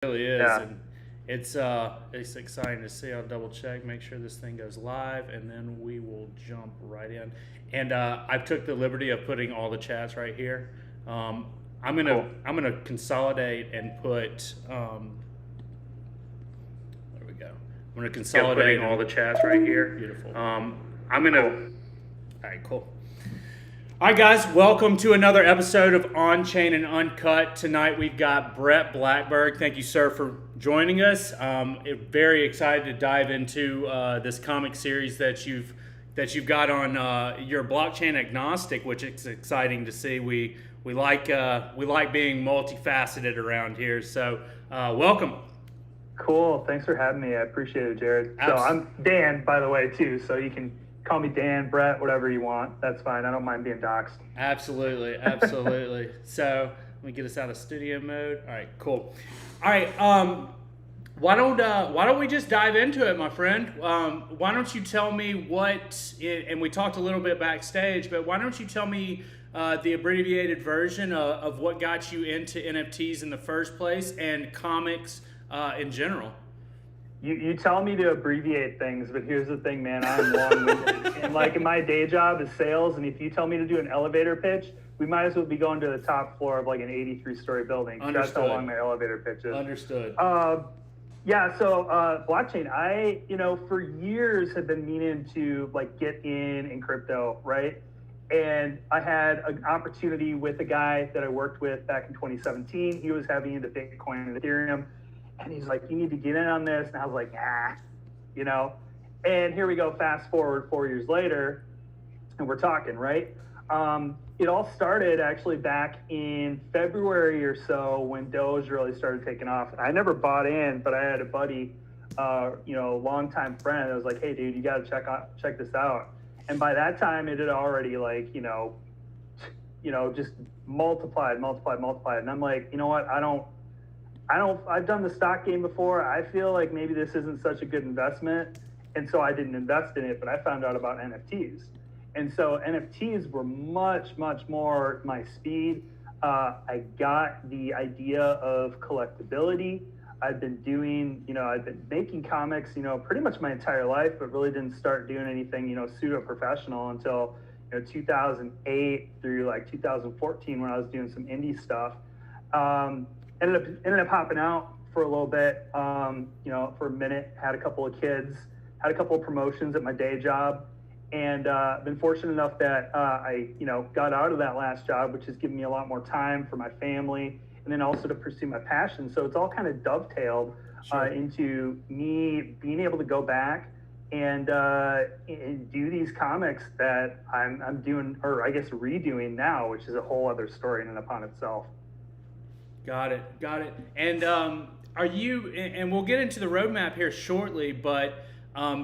really is, Yeah. and it's exciting to see. I'll double check, make sure this thing goes live, and then we will jump right in. And I took the liberty of putting all the chats right here. Um, Cool. I'm gonna consolidate and put. There we go. I'm gonna consolidate Putting all the and chats right here. beautiful. I'm gonna. All right, cool. All right, guys, welcome to another episode of OnChain and UnCut. Tonight we've got Bret Blackberg. Thank you, sir, for joining us. Very excited to dive into this comic series that you've got on your blockchain agnostic, which is exciting to see. We like being multifaceted around here. So welcome. Cool. Thanks for having me. I appreciate it, Jared. So I'm Dan, by the way, too. So you can call me Dan, Bret, whatever you want. That's fine. I don't mind being doxxed. Absolutely, absolutely. So let me get us out of studio mode. All right, cool. All right, why don't we just dive into it, my friend? Why don't you tell me and we talked a little bit backstage, but why don't you tell me the abbreviated version of what got you into NFTs in the first place and comics in general? You tell me to abbreviate things, but here's the thing, man. I'm long-winded. And like my day job is sales, and if you tell me to do an elevator pitch, we might as well be going to the top floor of like an 83-story building. Understood. That's how long my elevator pitch is. Understood. Yeah, so blockchain, I, for years have been meaning to like get in crypto, right? And I had an opportunity with a guy that I worked with back in 2017. He was heavy into Bitcoin and Ethereum. And he's like, you need to get in on this. And I was like, And here we go, fast forward 4 years later, and we're talking, right? It all started actually back in February or so when Doge really started taking off. I never bought in, but I had a buddy, longtime friend that was like, hey, dude, you got to check this out. And by that time, it had already just multiplied. And I'm like, you know what? I've done the stock game before. I feel like maybe this isn't such a good investment. And so I didn't invest in it, but I found out about NFTs. And so NFTs were much, much more my speed. I got the idea of collectability. I've been making comics, pretty much my entire life, but really didn't start doing anything, pseudo professional until, 2008 through like 2014 when I was doing some indie stuff. Ended up hopping out for a little bit, for a minute, had a couple of kids, had a couple of promotions at my day job, and been fortunate enough that I got out of that last job, which has given me a lot more time for my family, and then also to pursue my passion. So it's all kind of dovetailed into me being able to go back and do these comics that I'm doing, or I guess redoing now, which is a whole other story in and upon itself. Got it. And are you? And we'll get into the roadmap here shortly, but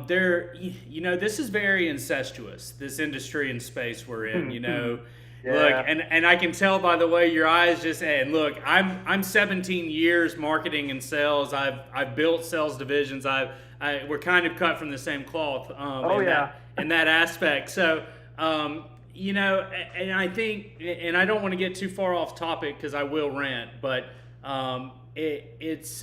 this is very incestuous. This industry and space we're in. Yeah. Look, and I can tell by the way your eyes just. And look, I'm 17 years marketing and sales. I've built sales divisions. We're kind of cut from the same cloth. In that aspect. So. And I think, and I don't want to get too far off topic because I will rant, but it's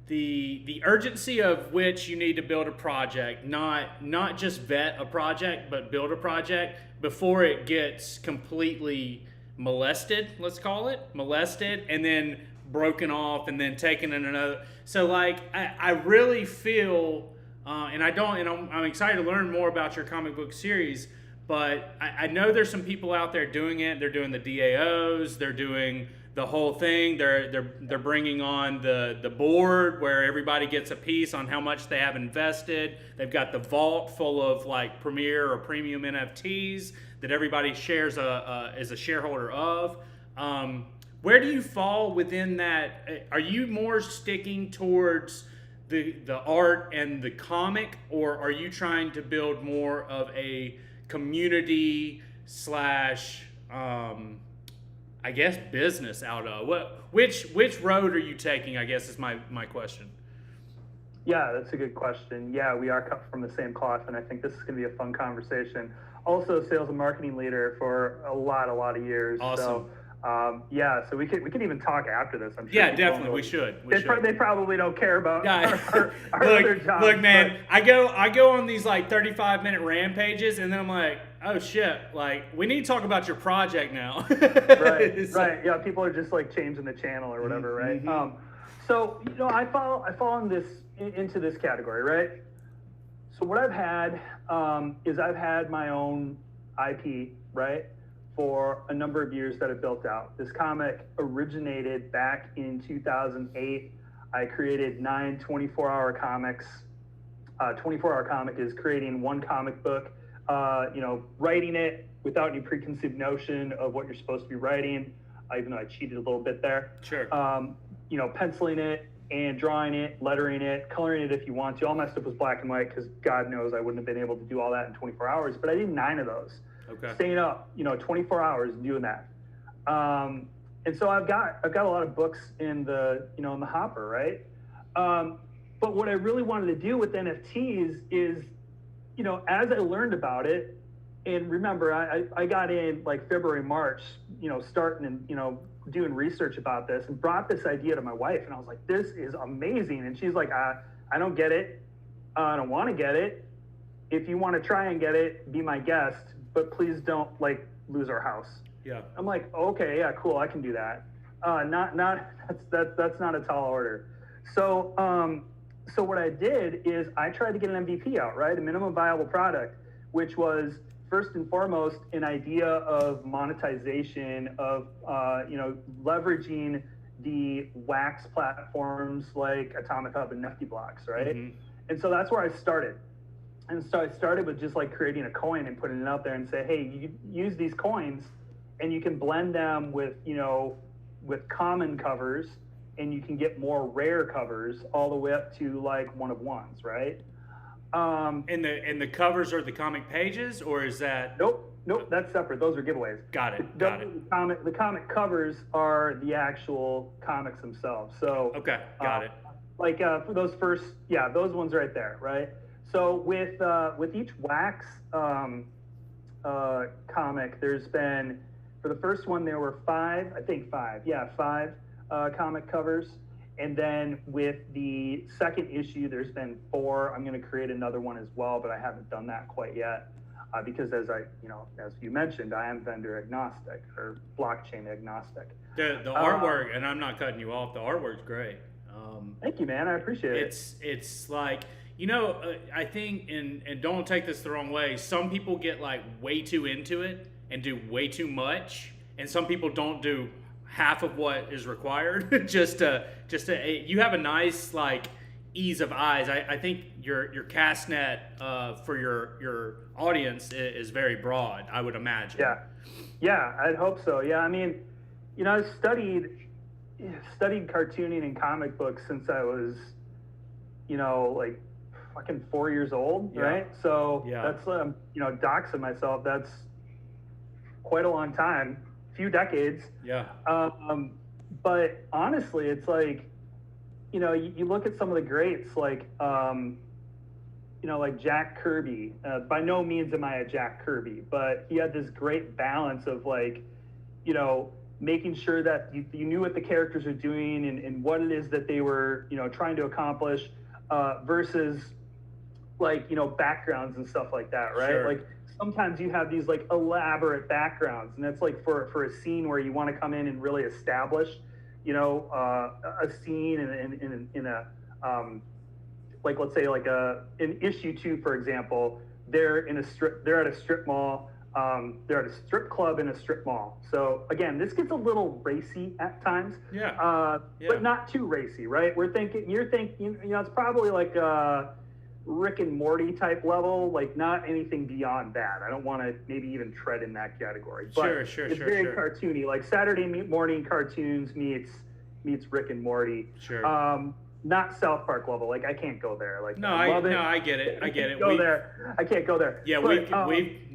the urgency of which you need to build a project, not just vet a project, but build a project before it gets completely molested, let's call it, and then broken off and then taken in another. So like, I really feel, and I'm excited to learn more about your comic book series. But I know there's some people out there doing it. They're doing the DAOs. They're doing the whole thing. They're bringing on the board where everybody gets a piece on how much they have invested. They've got the vault full of like premier or premium NFTs that everybody shares as a shareholder of. Where do you fall within that? Are you more sticking towards the art and the comic, or are you trying to build more of a community slash I guess business out of which road are you taking, I guess is my question. Yeah, that's a good question. Yeah, we are cut from the same cloth, and I think this is going to be a fun conversation. Also sales and marketing leader for a lot of years. Awesome. So Yeah, so we could even talk after this. I'm sure. Yeah, definitely. We should. They probably don't care about our look, other jobs. Look, man, I go on these like 35-minute rampages, and then I'm like, oh shit, like we need to talk about your project now. Right. Yeah, people are just like changing the channel or whatever, right? Mm-hmm. So I fall into this category, right? So what I've had is I've had my own IP, right, for a number of years that it built out. This comic originated back in 2008. I created 9 24-hour comics. 24-hour comic is creating one comic book, writing it without any preconceived notion of what you're supposed to be writing, even though I cheated a little bit there. Sure. Penciling it and drawing it, lettering it, coloring it if you want to. All my stuff was black and white because God knows I wouldn't have been able to do all that in 24 hours, but I did 9 of those. Okay. Staying up, 24 hours doing that. And so I've got a lot of books in the hopper, right? But what I really wanted to do with NFTs is, as I learned about it, and remember, I got in like February, March, starting and, doing research about this and brought this idea to my wife. And I was like, this is amazing. And she's like, I don't get it. I don't want to get it. If you want to try and get it, be my guest, but please don't like lose our house. Yeah. I'm like, okay, yeah, cool. I can do that. That's not a tall order. So what I did is I tried to get an MVP out, right? A minimum viable product, which was first and foremost an idea of monetization of, leveraging the wax platforms like Atomic Hub and Nifty Blocks, right? Mm-hmm. And so that's where I started. And so I started with just like creating a coin and putting it out there and say, hey, you use these coins and you can blend them with, with common covers, and you can get more rare covers all the way up to like one of ones, right? And the covers are the comic pages, or is that? Nope, that's separate. Those are giveaways. Got it. The comic covers are the actual comics themselves. So okay, got it. Like for those first, those ones right there, right? So with each wax comic, there's been, for the first one there were 5 comic covers. And then with the second issue, there's been 4. I'm going to create another one as well, but I haven't done that quite yet because as you mentioned, I am vendor agnostic or blockchain agnostic. The artwork, and I'm not cutting you off, the artwork's great. Thank you, man. I appreciate it. It's like, I think, and don't take this the wrong way, some people get like way too into it and do way too much, and some people don't do half of what is required. just to you have a nice like ease of eyes. I think your cast net for your audience is very broad, I would imagine. Yeah, I'd hope so. Yeah, I mean, I studied cartooning and comic books since I was, like fucking 4 years old, right? So that's doxing myself. That's quite a long time. Few decades. Yeah. But honestly, it's like, you look at some of the greats, like, like Jack Kirby. By no means am I a Jack Kirby, but he had this great balance of like, making sure that you knew what the characters are doing and what it is that they were, trying to accomplish, versus like, backgrounds and stuff like that, right? Sure. Like, sometimes you have these like elaborate backgrounds, and that's like for a scene where you want to come in and really establish, a scene in a like, let's say like in issue 2, for example, they're at a strip mall, they're at a strip club in a strip mall. So again, this gets a little racy at times, but not too racy, right? You're thinking, it's probably like Rick and Morty type level, like not anything beyond that. I don't want to maybe even tread in that category. But it's very cartoony, like Saturday morning cartoons meets Rick and Morty. Sure. Not South Park level. Like I can't go there. Like I get it. I can't go there. Yeah, but,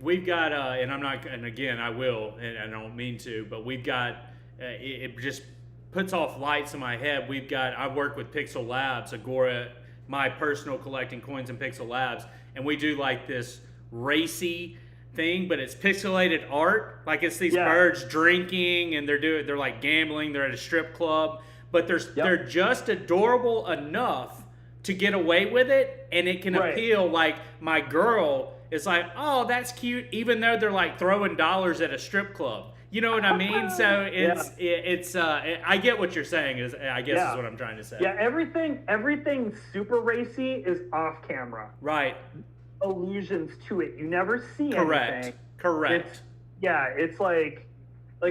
we've got and I'm not, and again I will, and I don't mean to, but we've got it just puts off lights in my head. I work with Pixel Labs, Agora, my personal collecting coins in Pixel Labs, and we do like this racy thing, but it's pixelated art. Like it's these birds drinking and they're like gambling. They're at a strip club, but they're just adorable enough to get away with it, and it can appeal. Like my girl is like, oh, that's cute, even though they're like throwing dollars at a strip club. You know what I mean? So it's I get what you're saying. Is I guess is what I'm trying to say. Yeah, everything super racy is off camera. Right. Allusions to it. You never see anything. Correct. It's like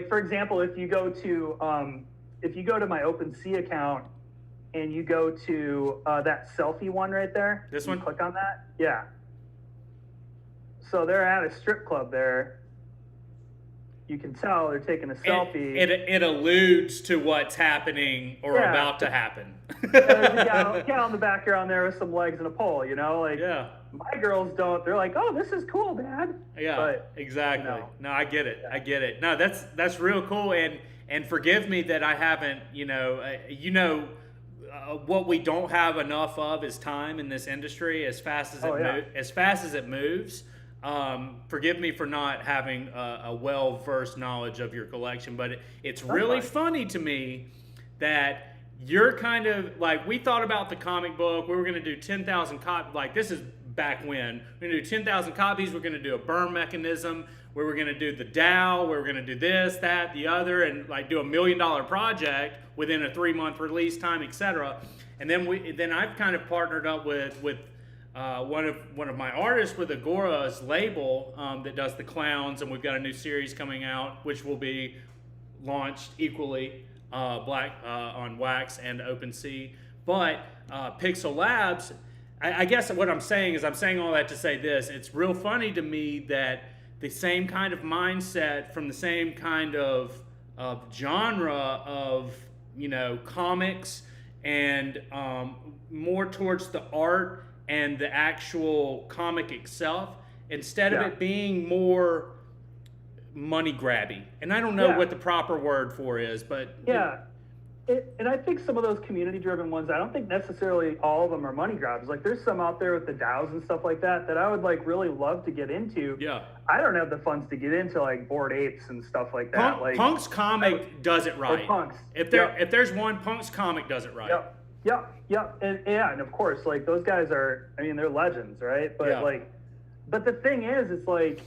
for example, if you go to my OpenSea account and you go to that selfie one right there. This one? Click on that. Yeah. So they're at a strip club there. You can tell they're taking a selfie. It alludes to what's happening or about to happen. There's a gal in the background there with some legs and a pole, like my girls don't. They're like, oh, this is cool, Dad. Yeah, but, exactly. No, I get it. I get it. No, that's real cool. And forgive me that I haven't, what we don't have enough of is time in this industry. As fast as it moves. Forgive me for not having a well-versed knowledge of your collection, but it's really funny to me that you're kind of like, we thought about the comic book. We were going to do 10,000 copies. Like, this is back when. We're going to do 10,000 copies. We're going to do a burn mechanism. We were going to do the DAO. We were going to do this, that, the other, and like do $1 million project within a 3-month release time, etc. And then I've kind of partnered up with one of my artists with AGORA's label that does the clowns, and we've got a new series coming out which will be launched equally on Wax and OpenSea. But Pixel Labs, I guess what I'm saying is, I'm saying all that to say this: it's real funny to me that the same kind of mindset from the same kind of genre of comics and more towards the art and the actual comic itself, instead of it being more money grabby. And I don't know what the proper word for is, but and I think some of those community driven ones, I don't think necessarily all of them are money grabs. Like there's some out there with the DAOs and stuff like that I would like really love to get into. I don't have the funds to get into like Bored Apes and stuff like that. Punk's comic does it right. Punk's. If there's one, Punk's comic does it right. Yep. And of course, like those guys are, I mean, they're legends, right? But but the thing is, it's like,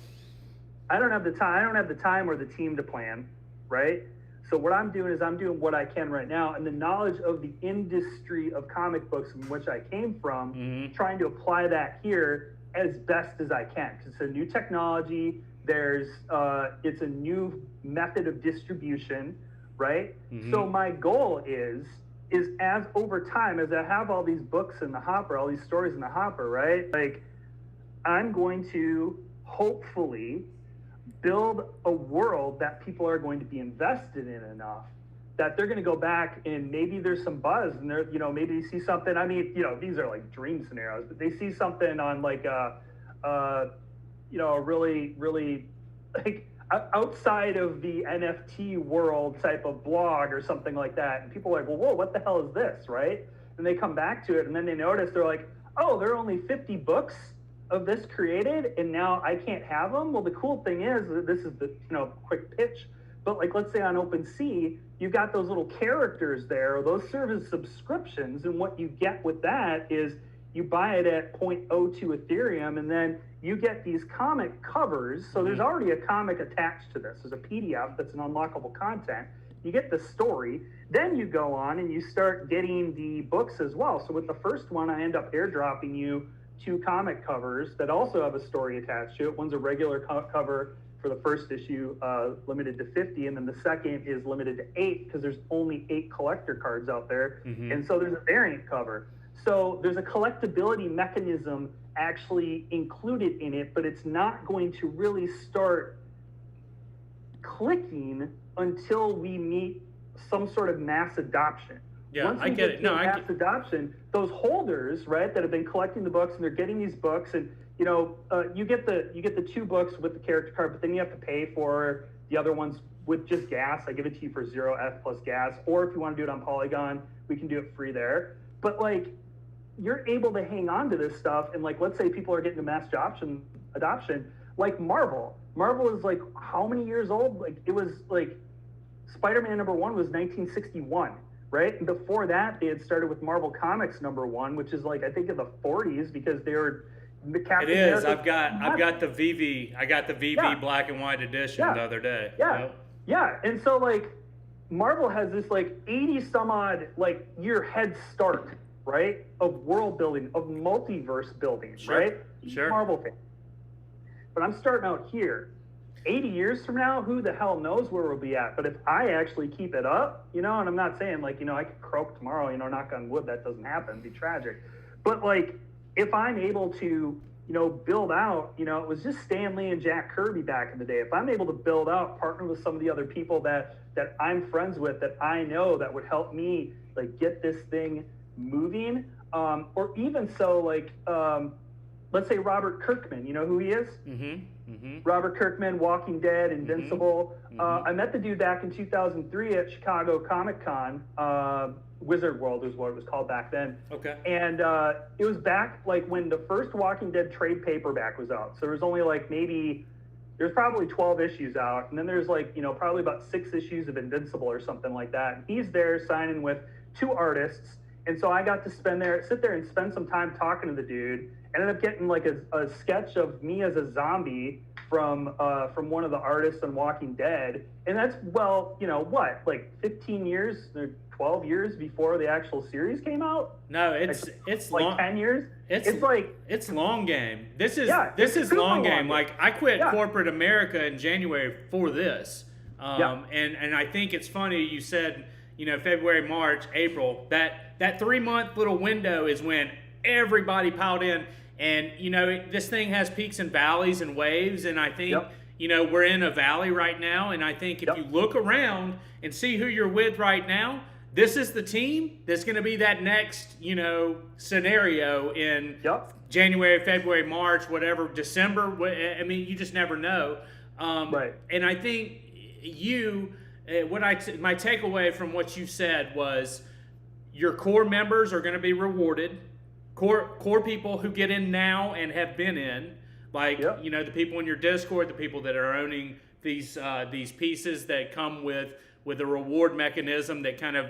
I don't have the time or the team to plan, right? So what I'm doing is I'm doing what I can right now, and the knowledge of the industry of comic books from which I came from, trying to apply that here as best as I can. Because it's a new technology. It's a new method of distribution, right? So my goal is as over time, as I have all these books in the hopper, all these stories in the hopper, right? Like, I'm going to hopefully build a world that people are going to be invested in enough that they're going to go back and maybe there's some buzz and they're, maybe they see something. I mean, these are like dream scenarios, but they see something on like a really, really like outside of the NFT world type of blog or something like that. And people are like, well, whoa, what the hell is this, right? And they come back to it and then they notice, they're like, oh, there are only 50 books of this created and now I can't have them. Well, the cool thing is that this is the quick pitch, but like, let's say on OpenSea, you've got those little characters there, those serve as subscriptions, and what you get with that is you buy it at 0.02 Ethereum, and then you get these comic covers. So there's already a comic attached to this. There's a PDF that's an unlockable content. You get the story, then you go on and you start getting the books as well. So with the first one, I end up airdropping you 2 comic covers that also have a story attached to it. One's a regular cover for the first issue, limited to 50, and then the second is limited to 8 because there's only 8 collector cards out there. And so there's a variant cover. So there's a collectability mechanism actually included in it, but it's not going to really start clicking until we meet some sort of mass adoption. Once I get it. No, mass adoption, those holders, right, that have been collecting the books and they're getting these books, and you get the 2 books with the character card, but then you have to pay for the other ones with just gas. I give it to you for 0 ETH plus gas, or if you want to do it on Polygon, we can do it free there. But like, you're able to hang on to this stuff, and like, let's say people are getting a mass adoption, like Marvel. Marvel is like how many years old? Like it was like Spider-Man #1 was 1961, right? And before that, they had started with Marvel Comics #1, which is like I think in the 40s because they were the Captain It is. America. I've got the VV. I got the VV Yeah. black and white edition Yeah. the other day. Yeah. Yep. Yeah. And so like Marvel has this like 80 some odd like year head start, right? Of world building, of multiverse building, Sure. right? Sure. Marvel fan. But I'm starting out here. 80 years from now, who the hell knows where we'll be at? But if I actually keep it up, you know, and I'm not saying like, you know, I could croak tomorrow, you know, knock on wood, that doesn't happen, it'd be tragic. But like, if I'm able to, you know, build out, you know, it was just Stan Lee and Jack Kirby back in the day. If I'm able to build out, partner with some of the other people that I'm friends with, that I know that would help me like get this thing moving, or even so like, let's say Robert Kirkman, you know who he is? Mm-hmm. Mm-hmm. Robert Kirkman, Walking Dead, Invincible. Mm-hmm. I met the dude back in 2003 at Chicago Comic Con. Wizard World is what it was called back then. Okay. And it was back like when the first Walking Dead trade paperback was out. So there was only like there's probably 12 issues out. And then there's like, you know, probably about 6 issues of Invincible or something like that. And he's there signing with 2 artists. And so I got to sit there and spend some time talking to the dude. Ended up getting like a sketch of me as a zombie from one of the artists on Walking Dead. And that's, well, you know, what, like 15 years or 12 years before the actual series came out? No, it's like long, 10 years. It's long game. This is super long game. game. Like I quit corporate America in January for this. And I think it's funny you said, you know, February, March, April, that 3-month little window is when everybody piled in. And, you know, this thing has peaks and valleys and waves. And I think, you know, we're in a valley right now. And I think if you look around and see who you're with right now, this is the team that's going to be that next, you know, scenario in January, February, March, whatever, December. I mean, you just never know. Right. And I think my takeaway from what you said was your core members are going to be rewarded. Core people who get in now and have been in, like you know, the people in your Discord, the people that are owning these pieces that come with a reward mechanism that kind of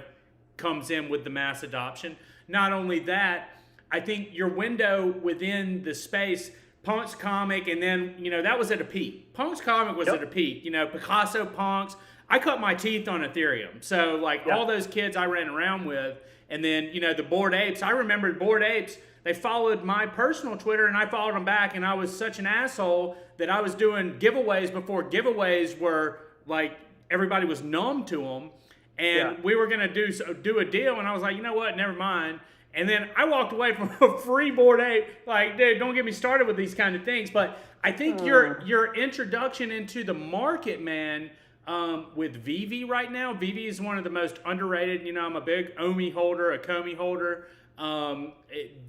comes in with the mass adoption. Not only that, I think your window within the space, Punk's comic, and then, you know, that was at a peak. Punk's comic was at a peak. You know, Picasso Punks. I cut my teeth on Ethereum. So, like, all those kids I ran around with, and then, you know, the Bored Apes. I remember Bored Apes, they followed my personal Twitter, and I followed them back, and I was such an asshole that I was doing giveaways before giveaways were, like, everybody was numb to them. And we were going to do a deal, and I was like, you know what, never mind. And then I walked away from a free Bored Ape. Like, dude, don't get me started with these kind of things. But I think your introduction into the market, man, with VV right now, VV is one of the most underrated. You know, I'm a big Omi holder, a Komi holder.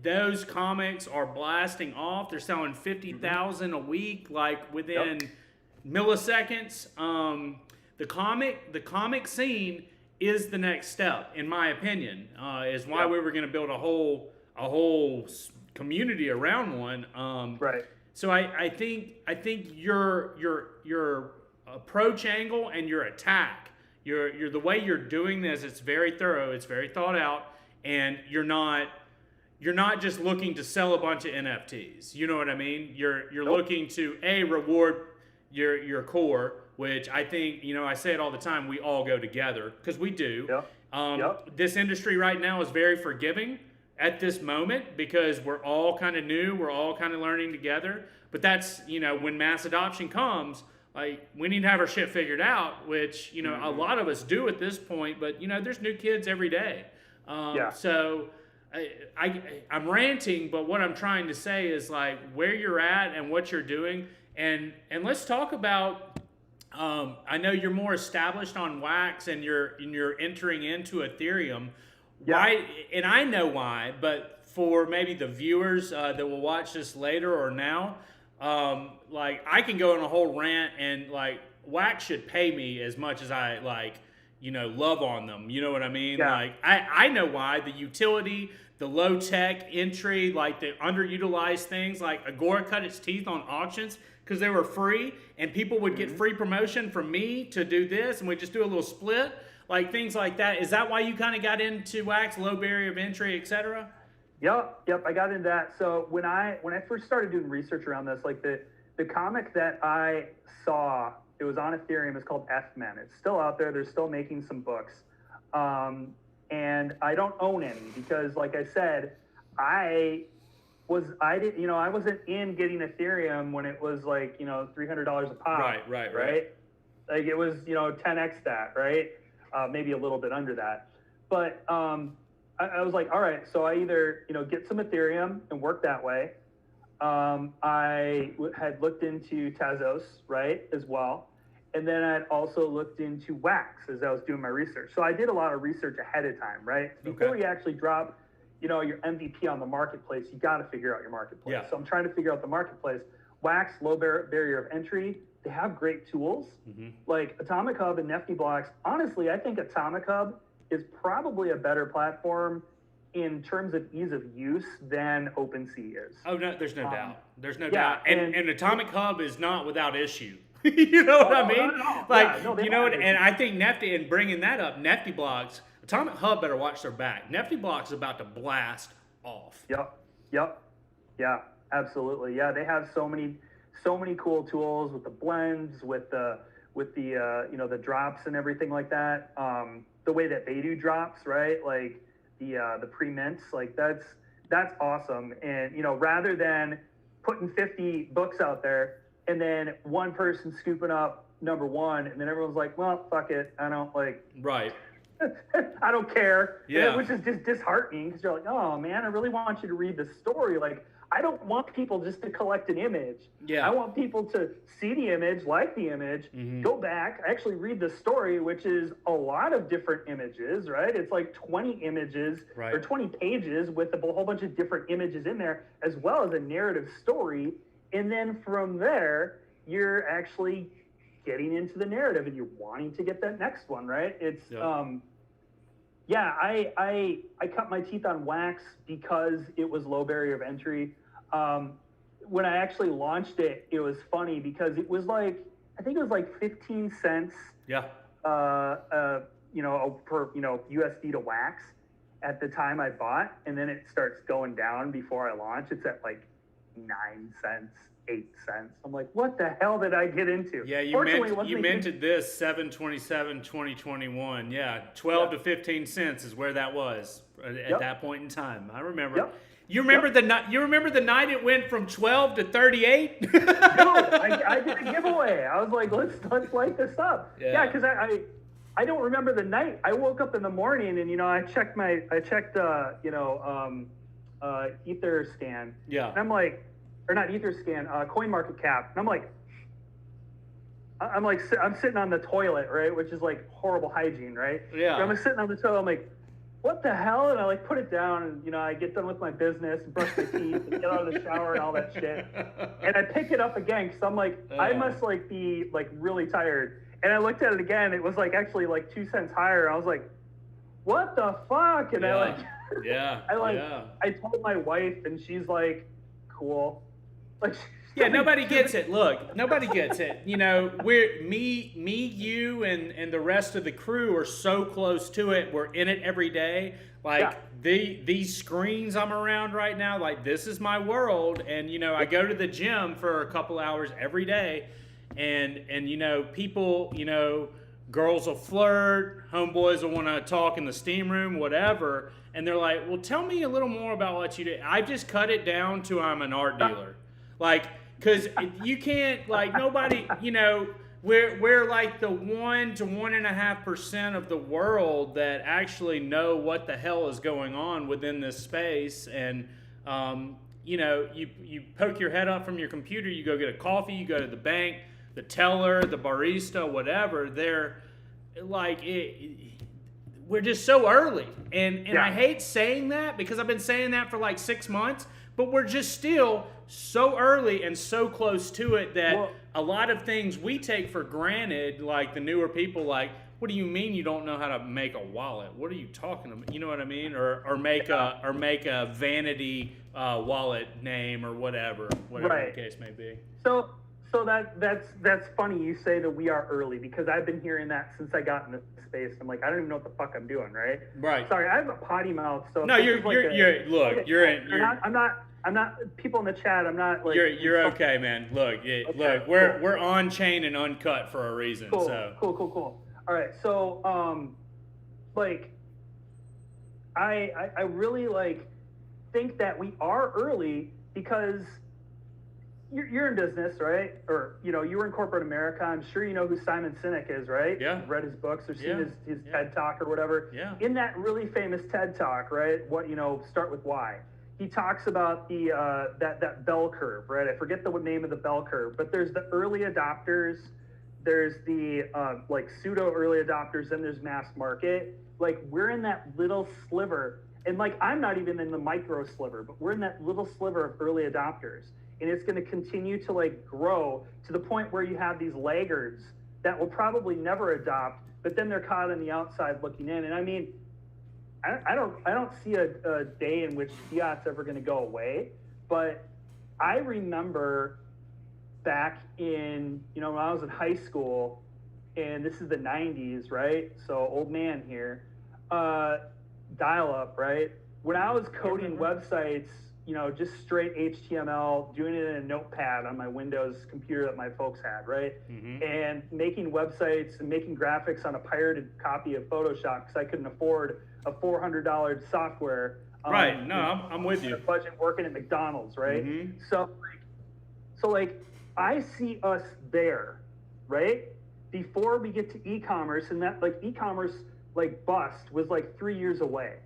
Those comics are blasting off. They're selling 50,000 a week, like within milliseconds. The comic scene is the next step, in my opinion. Is why we were going to build a whole community around one. Right. So I think your approach angle and your attack, the way you're doing this, it's very thorough, it's very thought out, and you're not just looking to sell a bunch of NFTs. You know what I mean? You're looking to reward your core, which I think, you know, I say it all the time, we all go together, because we do. This industry right now is very forgiving at this moment because we're all kind of new, we're all kind of learning together. But that's, you know, when mass adoption comes, like, we need to have our shit figured out, which, you know, a lot of us do at this point, but, you know, there's new kids every day. So I'm ranting, but what I'm trying to say is, like, where you're at and what you're doing. And let's talk about, I know you're more established on Wax and you're entering into Ethereum. Why? And I know why, but for maybe the viewers that will watch this later or now, like, I can go on a whole rant, and, like, Wax should pay me as much as I, like, you know, love on them. You know what I mean? Like, I know why. The utility, the low tech entry, like the underutilized things, like Agora cut its teeth on auctions because they were free, and people would get free promotion from me to do this, and we just do a little split, like things like that. Is that why you kind of got into Wax, low barrier of entry, etc.? Yep. I got into that. So when I first started doing research around this, like the comic that I saw, it was on Ethereum. It's called F-Men. It's still out there. They're still making some books. And I don't own any because, like I said, I wasn't in getting Ethereum when it was like, $300 a pop. Right. Like it was, 10x that, right? Maybe a little bit under that. But I was like, all right, so I either, get some Ethereum and work that way. I had looked into Tezos, right, as well. And then I'd also looked into Wax as I was doing my research. So I did a lot of research ahead of time, right? Before you actually drop, your MVP on the marketplace, you got to figure out your marketplace. Yeah. So I'm trying to figure out the marketplace. Wax, low barrier of entry. They have great tools like Atomic Hub and Nifty Blocks. Honestly, I think Atomic Hub is probably a better platform in terms of ease of use than OpenSea is. Oh, no, there's no doubt. There's no doubt. And Atomic Hub is not without issue. You know what I mean? And I think Nifty, and bringing that up, Nifty Blocks, Atomic Hub better watch their back. Nifty Blocks is about to blast off. Yep. Yeah, absolutely. Yeah, they have so many cool tools with the blends, with the drops and everything like that. The way that they do drops, right? Like the pre-mints, like that's awesome. And rather than putting 50 books out there and then one person scooping up number one, and then everyone's like, well, fuck it, I don't like. Right. I don't care. Yeah. Which is just disheartening because you're like, oh man, I really want you to read the story. Like, I don't want people just to collect an image. Yeah. I want people to see the image, like the image, go back, actually read the story, which is a lot of different images, right? It's like 20 images or 20 pages with a whole bunch of different images in there, as well as a narrative story. And then from there, you're actually getting into the narrative and you're wanting to get that next one, right? It's, I cut my teeth on Wax because it was low barrier of entry. When I actually launched it, it was funny because it was like, I think it was like 15 cents, per USD to Wax at the time I bought. And then it starts going down before I launch. It's at like 9 cents, 8 cents. I'm like, what the hell did I get into? Yeah, you minted this 7/27/2021. Yeah, 12 to 15 cents is where that was at that point in time. I remember. You remember the night? You remember the night it went from 12 to 38? No, I did a giveaway. I was like, let's light this up. Yeah, because I don't remember the night. I woke up in the morning and I checked Ether scan. Yeah. And I'm like, or not Ether scan, CoinMarketCap. And I'm sitting on the toilet, right, which is like horrible hygiene, right? Yeah. So I'm sitting on the toilet. I'm like, what the hell? And I put it down and, I get done with my business and brush my teeth and get out of the shower and all that shit. And I pick it up again because I'm like, I must be really tired. And I looked at it again. It was actually 2 cents higher. I was like, what the fuck? And I told my wife and she's like, cool. Nobody gets it. Look, nobody gets it. We're you and the rest of the crew are so close to it. We're in it every day. These screens I'm around right now, this is my world. And I go to the gym for a couple hours every day, and people, girls will flirt, homeboys will want to talk in the steam room, whatever. And they're like, well, tell me a little more about what you do. I just cut it down to I'm an art dealer. Because you can't, nobody, we're like the 1 to 1.5% of the world that actually know what the hell is going on within this space. And, you poke your head up from your computer, you go get a coffee, you go to the bank, the teller, the barista, whatever. They're we're just so early. And I hate saying that because I've been saying that for 6 months. But we're just still so early and so close to it that a lot of things we take for granted, like the newer people, what do you mean you don't know how to make a wallet? What are you talking about? You know what I mean? Or make a vanity wallet name or whatever the case may be. So So that's funny you say that we are early, because I've been hearing that since I got in this space. I'm like, I don't even know what the fuck I'm doing, right? Right. Sorry, I have a potty mouth. So no, you're look, okay, you're in. I'm not people in the chat. I'm not like you're okay, man. Look, okay, look, we're on chain and uncut for a reason. Cool, So cool. All right, so like I really like think that we are early, because you're in business, right? Or, you know, you were in corporate America. I'm sure you know who Simon Sinek is, right? Yeah. You've read his books or seen Yeah. his TED Talk or whatever. Yeah. In that really famous TED Talk, right? What, you know, start with why. He talks about the that bell curve, right? I forget the name of the bell curve, but there's the early adopters, there's the like pseudo early adopters, and there's mass market. Like, we're in that little sliver, and like, I'm not even in the micro sliver, but we're in that little sliver of early adopters. And it's going to continue to like grow to the point where you have these laggards that will probably never adopt, but then they're caught on the outside looking in. And I mean, I don't see a day in which fiat's ever going to go away. But I remember back in, you know, when I was in high school, and this is the 90s, right? So old man here, dial up, right? When I was coding websites, you know, just straight HTML, doing it in a notepad on my Windows computer that my folks had, right? Mm-hmm. And making websites and making graphics on a pirated copy of Photoshop, because I couldn't afford a $400 software. Right. No, I'm with you. Budget working at McDonald's, right? Mm-hmm. So I see us there, right? Before we get to e-commerce, and that like e-commerce like bust was like 3 years away.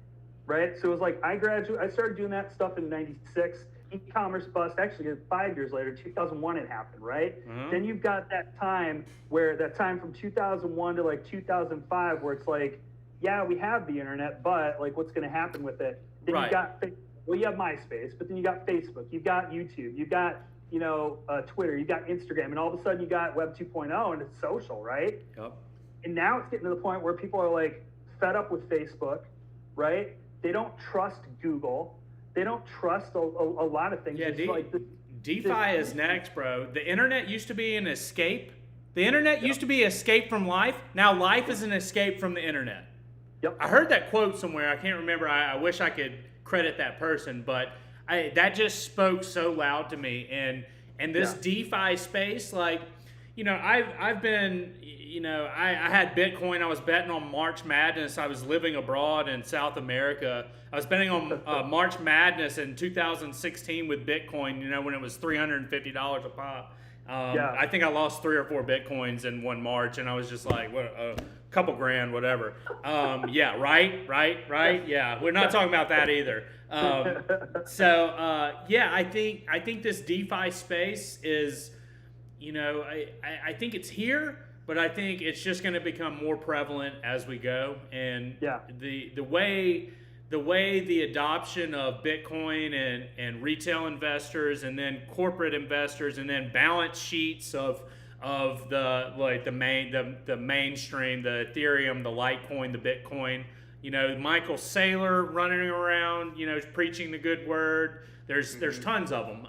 Right, so it was like I started doing that stuff in '96. E-commerce bust actually 5 years later, 2001 it happened, right? Mm-hmm. Then you've got that time from 2001 to like 2005 where it's like, yeah, we have the internet, but like, what's going to happen with it? Then right. you got, well, you have MySpace, but then you got Facebook, you've got YouTube, you've got, you know, Twitter, you got Instagram, and all of a sudden you got Web 2.0 and it's social, right? Yep. And now it's getting to the point where people are like fed up with Facebook, right? They don't trust Google. They don't trust a lot of things. Yeah, like DeFi is next, bro. The internet used to be an escape. The internet used to be escape from life. Now life is an escape from the internet. Yep. I heard that quote somewhere. I can't remember. I wish I could credit that person, but that just spoke so loud to me. And this DeFi space, like, you know, I've been, you know, I had Bitcoin. I was betting on March Madness. I was living abroad in South America. I was betting on March Madness in 2016 with Bitcoin, you know, when it was $350 a pop. I think I lost 3 or 4 Bitcoins in one March, and I was just like, what, a couple grand, whatever. Yeah, right. Yeah, we're not talking about that either. Yeah, I think this DeFi space is, you know, I think it's here, but I think it's just going to become more prevalent as we go. And the way the adoption of Bitcoin and retail investors and then corporate investors and then balance sheets of the mainstream, the Ethereum, the Litecoin, the Bitcoin, you know, Michael Saylor running around, you know, preaching the good word. There's tons of them.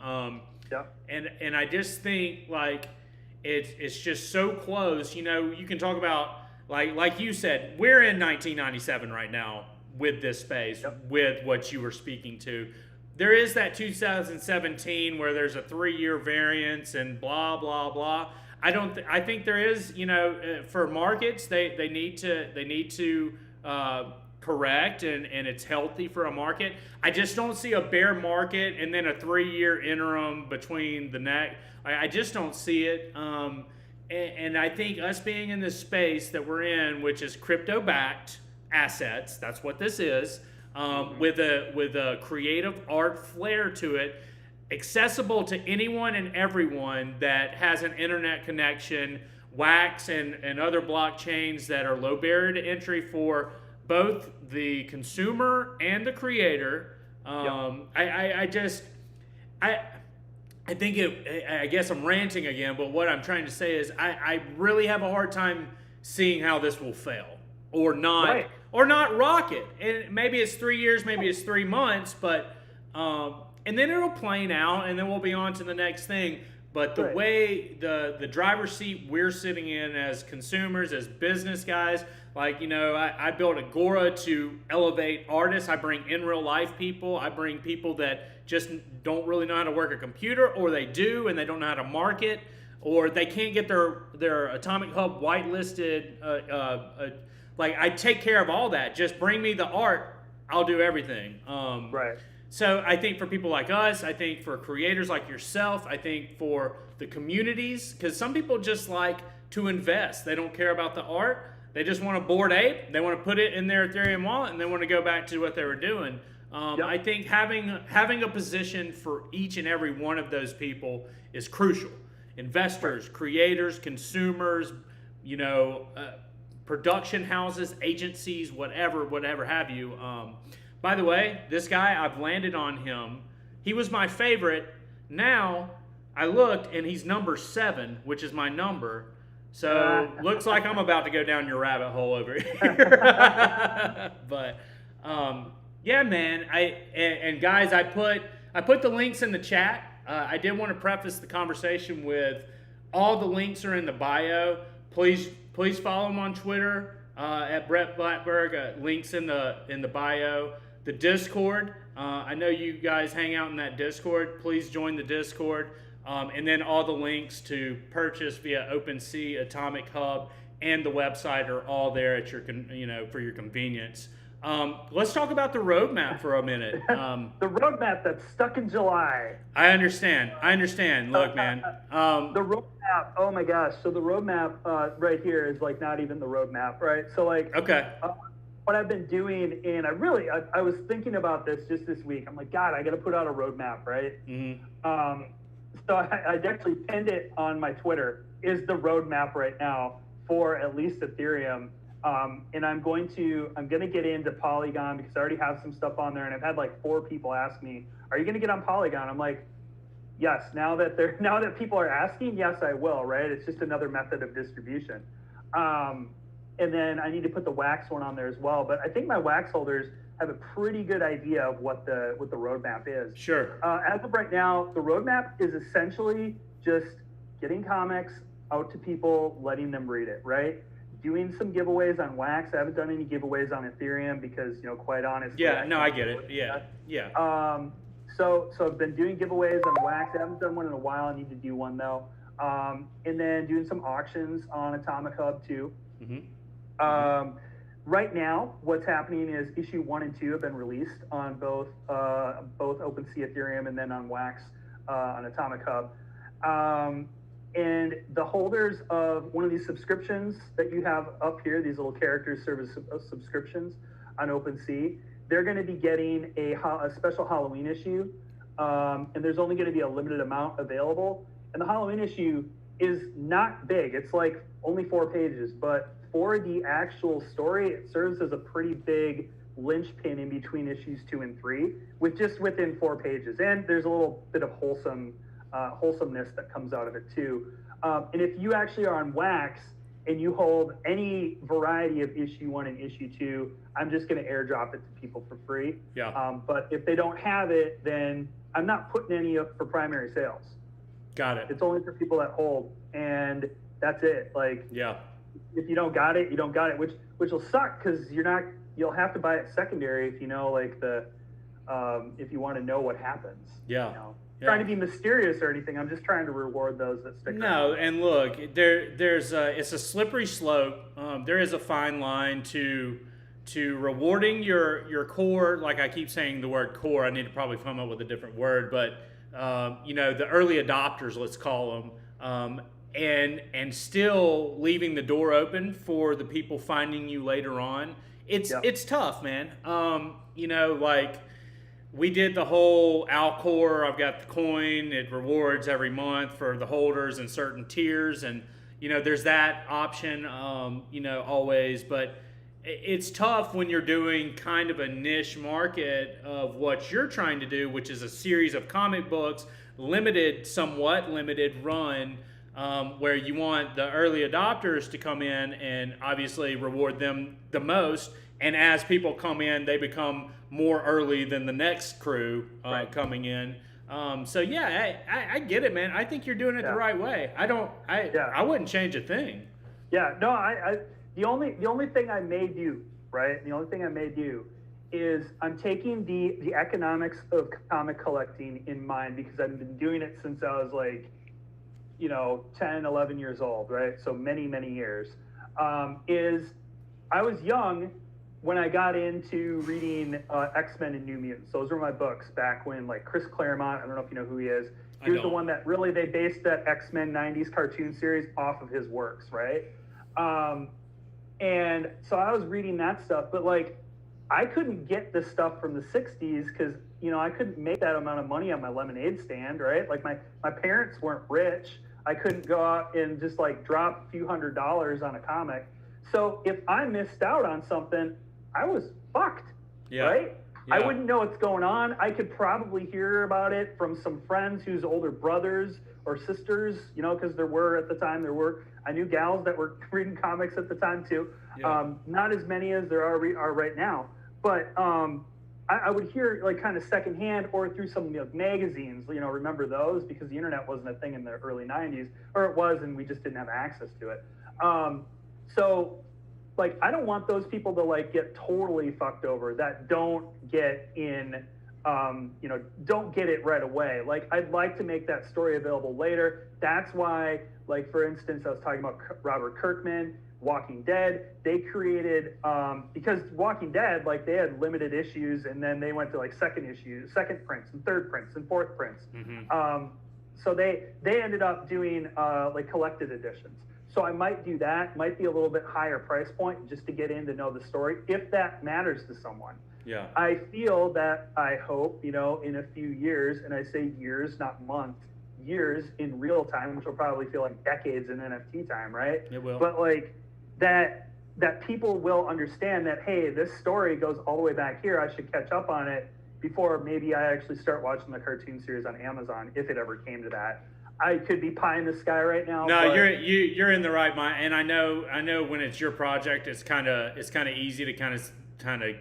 And I just think, like, it's just so close. You know, you can talk about, like you said, we're in 1997 right now with this space, with what you were speaking to. There is that 2017 where there's a 3-year variance and blah blah blah. I think there is, you know, for markets they need to correct, and it's healthy for a market. I just don't see a bear market and then a 3-year interim between the neck. I just don't see it. And I think us being in this space that we're in, which is crypto-backed assets, that's what this is, with a creative art flair to it, accessible to anyone and everyone that has an internet connection, Wax and other blockchains that are low barrier to entry for both the consumer and the creator. I think I guess I'm ranting again, but what I'm trying to say is I really have a hard time seeing how this will fail or not rock it. And maybe it's 3 years, maybe it's 3 months, but and then it'll plane out, and then we'll be on to the next thing. But the way the driver's seat we're sitting in as consumers, as business guys, like, you know, I built Agora to elevate artists. I bring in real life people. I bring people that just don't really know how to work a computer, or they do and they don't know how to market, or they can't get their Atomic Hub whitelisted. Like, I take care of all that. Just bring me the art. I'll do everything. Right. So I think for people like us, I think for creators like yourself, I think for the communities, because some people just like to invest. They don't care about the art. They just want a Bored Ape. They want to put it in their Ethereum wallet, and they want to go back to what they were doing. I think having a position for each and every one of those people is crucial. Investors, creators, consumers, you know, production houses, agencies, whatever have you. By the way, this guy, I've landed on him. He was my favorite. Now, I looked, and he's number 7, which is my number. So, looks like I'm about to go down your rabbit hole over here. But, yeah, man. And guys, I put the links in the chat. I did want to preface the conversation with all the links are in the bio. Please follow him on Twitter at Bret Blackberg. Links in the bio. The Discord, I know you guys hang out in that Discord. Please join the Discord. And then all the links to purchase via OpenSea, Atomic Hub, and the website are all there at your, for your convenience. Let's talk about the roadmap for a minute. The roadmap that's stuck in July. I understand. Look, man. The roadmap. Oh my gosh. So the roadmap right here is like not even the roadmap, right? So like. Okay. What I've been doing, and I was thinking about this just this week. I'm like, God, I got to put out a roadmap, right? Mm-hmm. So I actually pinned it on my Twitter. Is the roadmap right now for at least Ethereum? And I'm gonna get into Polygon because I already have some stuff on there, and I've had like 4 people ask me, "Are you gonna get on Polygon?" I'm like, yes. Now that people are asking, yes, I will. Right? It's just another method of distribution. And then I need to put the Wax one on there as well. But I think my Wax holders have a pretty good idea of what the roadmap is. Sure. As of right now, the roadmap is essentially just getting comics out to people, letting them read it, right? Doing some giveaways on Wax. I haven't done any giveaways on Ethereum because, quite honestly. Yeah, no, I get it. Yeah. So I've been doing giveaways on Wax. I haven't done one in a while. I need to do one though. And then doing some auctions on Atomic Hub too. Mm-hmm. Right now, what's happening is issue 1 and 2 have been released on both OpenSea Ethereum and then on Wax on Atomic Hub. And the holders of one of these subscriptions that you have up here, these little characters serve as subscriptions on OpenSea, they're going to be getting a special Halloween issue. And there's only going to be a limited amount available. And the Halloween issue is not big. It's like only 4 pages, but for the actual story, it serves as a pretty big linchpin in between issues 2 and 3, within 4 pages. And there's a little bit of wholesomeness that comes out of it too. And if you actually are on Wax and you hold any variety of issue 1 and issue 2, I'm just going to airdrop it to people for free. Yeah. But if they don't have it, then I'm not putting any up for primary sales. Got it. It's only for people that hold, and that's it. Like, yeah. If you don't got it, you don't got it, which will suck because you'll have to buy it secondary if if you want to know what happens. Yeah. Yeah. Trying to be mysterious or anything. I'm just trying to reward those that stick around. No, and look, it's a slippery slope. There is a fine line to rewarding your core. Like I keep saying the word core. I need to probably come up with a different word, but the early adopters, let's call them. And still leaving the door open for the people finding you later on. It's tough, man. Like we did the whole Alcor. I've got the coin. It rewards every month for the holders in certain tiers, and there's that option. Always, but it's tough when you're doing kind of a niche market of what you're trying to do, which is a series of comic books, somewhat limited run. Where you want the early adopters to come in and obviously reward them the most. And as people come in, they become more early than the next crew coming in. So yeah, I get it, man. I think you're doing it the right way. I wouldn't change a thing. Yeah, no, the only thing I may do, right? The only thing I may do is I'm taking the economics of comic collecting in mind, because I've been doing it since I was like, 10, 11 years old, right? So many, many years. Is I was young when I got into reading X-Men and New Mutants. Those were my books back when, like, Chris Claremont, I don't know if you know who he is. He was the one that really, they based that X-Men 90s cartoon series off of his works, right? And so I was reading that stuff, but like, I couldn't get the stuff from the 60s because, I couldn't make that amount of money on my lemonade stand, right? Like my parents weren't rich. I couldn't go out and just like drop a few $100s on a comic. So if I missed out on something, I was fucked, right? Yeah. I wouldn't know what's going on. I could probably hear about it from some friends whose older brothers or sisters, because I knew gals that were reading comics at the time too. Yeah. Not as many as there are right now, but I would hear like kind of secondhand or through some magazines, remember those, because the internet wasn't a thing in the early 90s, or it was, and we just didn't have access to it. So like, I don't want those people to like get totally fucked over that don't get in, don't get it right away. Like, I'd like to make that story available later. That's why, like, for instance, I was talking about Robert Kirkman, Walking Dead. They created, because Walking Dead, like, they had limited issues, and then they went to like second prints and third prints and fourth prints. Mm-hmm. So they ended up doing like collected editions. So I might do that, might be a little bit higher price point just to get in to know the story, if that matters to someone. Yeah. I feel that, I hope, in a few years, and I say years, not months, years in real time, which will probably feel like decades in NFT time, right? It will. But like that people will understand that, hey, this story goes all the way back here. I should catch up on it before maybe I actually start watching the cartoon series on Amazon, if it ever came to that. I could be pie in the sky right now. No, you're in the right mind, and I know when it's your project, it's kind of easy to kind of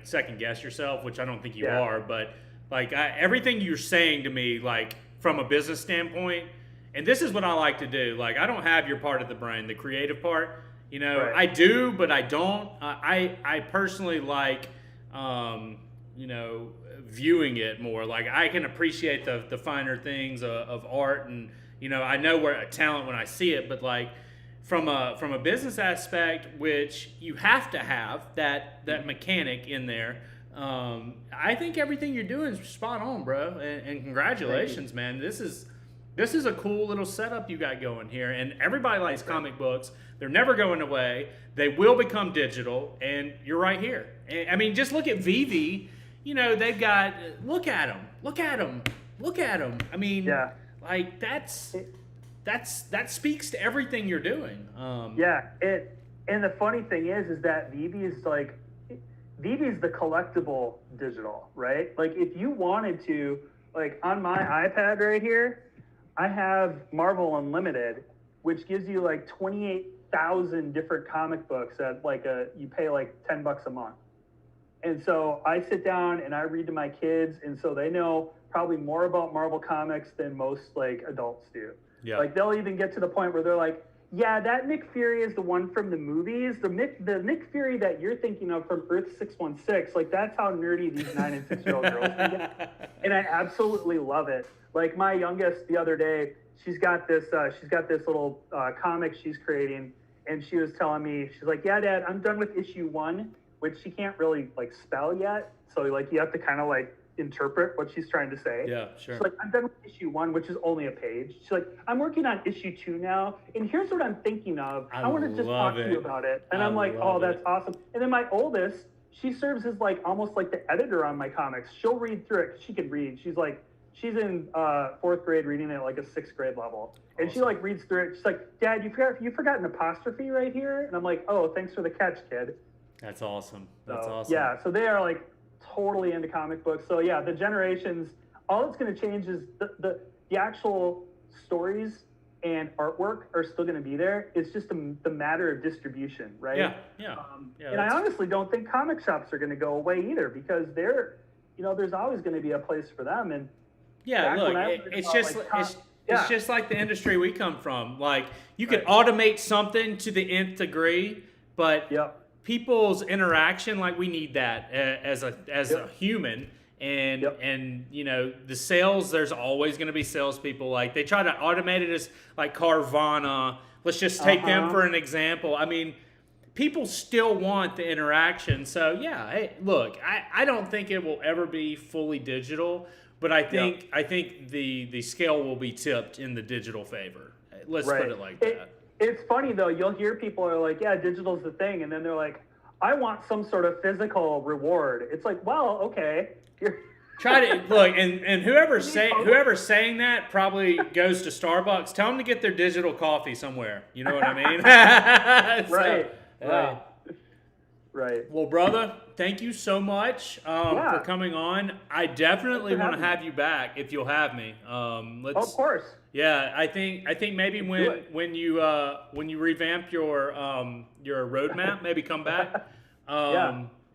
second guess yourself, which I don't think you are. But like everything you're saying to me, like from a business standpoint, and this is what I like to do. Like, I don't have your part of the brain, the creative part. Right. I do, but I don't. I personally like, viewing it more. Like, I can appreciate the finer things of art, and I know where a talent when I see it, but like from a business aspect, which you have to have that mechanic in there. I think everything you're doing is spot on, bro, and congratulations, man. This is a cool little setup you got going here, and everybody likes comic books. They're never going away. They will become digital, and you're right here. I mean, just look at VV. They've got, look at them. I mean, like that speaks to everything you're doing. And the funny thing is that VV's the collectible digital, right? Like, if you wanted to, like, on my iPad right here, I have Marvel Unlimited, which gives you like 28,000 different comic books at like you pay like $10 a month. And so I sit down and I read to my kids, and so they know probably more about Marvel comics than most like adults do. Yeah. Like, they'll even get to the point where they're like, yeah, that Nick Fury is the one from the movies. The Nick Fury that you're thinking of from Earth 616, like, that's how nerdy these 9 and 6 year old girls get. And I absolutely love it. Like, my youngest the other day, she's got this little comic she's creating, and she was telling me, she's like, yeah, Dad, I'm done with issue 1, which she can't really like spell yet. So like, you have to kind of like interpret what she's trying to say. Yeah, sure. She's like, I'm done with issue 1, which is only a page. She's like, I'm working on issue 2 now, and here's what I'm thinking of. I want to just talk to you about it. And I'm like, oh, that's awesome. And then my oldest, she serves as like almost like the editor on my comics. She'll read through it. She can read. She's in 4th grade reading at like a 6th grade level. And she like reads through it. She's like, Dad, you forgot an apostrophe right here? And I'm like, oh, thanks for the catch, kid. That's awesome. Awesome. Yeah, so they are like totally into comic books. So yeah, the generations, all that's going to change is the actual stories and artwork are still going to be there. It's just the matter of distribution, right? Yeah. And I honestly don't think comic shops are going to go away either, because there's always going to be a place for them. And Yeah, back look, when I learned it's about, just like, it's just like the industry we come from. Like you could Right. automate something to the nth degree, but Yep. people's interaction, like we need that as a Yep. human. And Yep. you know the sales, there's always going to be salespeople. Like they try to automate it as like Carvana. Let's just take them for an example. I mean, people still want the interaction. So yeah, hey, look, I don't think it will ever be fully digital, but I think the scale will be tipped in the digital favor. Let's put it like that. It's funny though. You'll hear people are like, "Yeah, digital's the thing," and then they're like, "I want some sort of physical reward." It's like, well, okay. Try to look, and whoever's saying that probably goes to Starbucks. Tell them to get their digital coffee somewhere. You know what I mean? Right. Right. Well, brother, thank you so much for coming on. I definitely want to have you back if you'll have me. Of course. Yeah, I think maybe when you revamp your roadmap, maybe come back.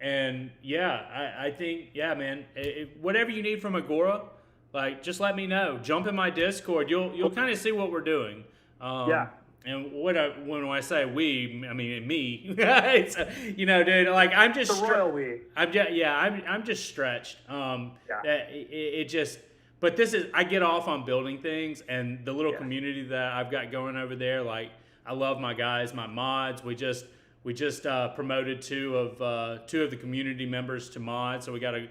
And I think man, whatever you need from Agora, like just let me know. Jump in my Discord. You'll kind of see what we're doing. And when I say we, I mean me. It's, dude, like I'm just the royal we. I'm just stretched. But this is, I get off on building things, and the little community that I've got going over there. Like I love my guys, my mods. We just promoted two of the community members to mods, so we got a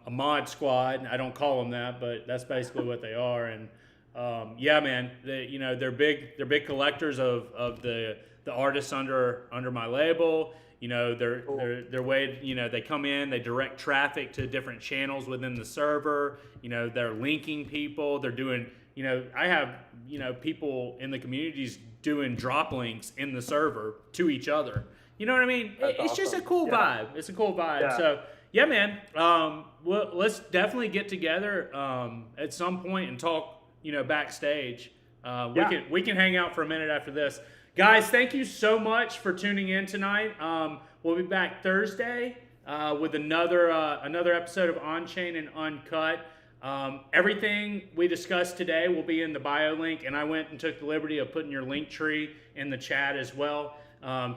mod squad. I don't call them that, but that's basically what they are. And man, they're big collectors of the artists under my label. Their way, they come in, they direct traffic to different channels within the server. They're linking people. They're doing, I have, people in the communities doing drop links in the server to each other. You know what I mean? It's awesome. Just a cool vibe. It's a cool vibe. Yeah. So yeah, man. Let's definitely get together at some point and talk. Backstage. We can hang out for a minute after this. Guys, thank you so much for tuning in tonight. We'll be back Thursday with another episode of OnChain and UnCut. Everything we discussed today will be in the bio link, and I went and took the liberty of putting your link tree in the chat as well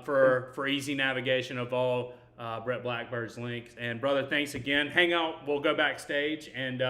for easy navigation of all Bret Blackberg's links. And brother, thanks again. Hang out. We'll go backstage and.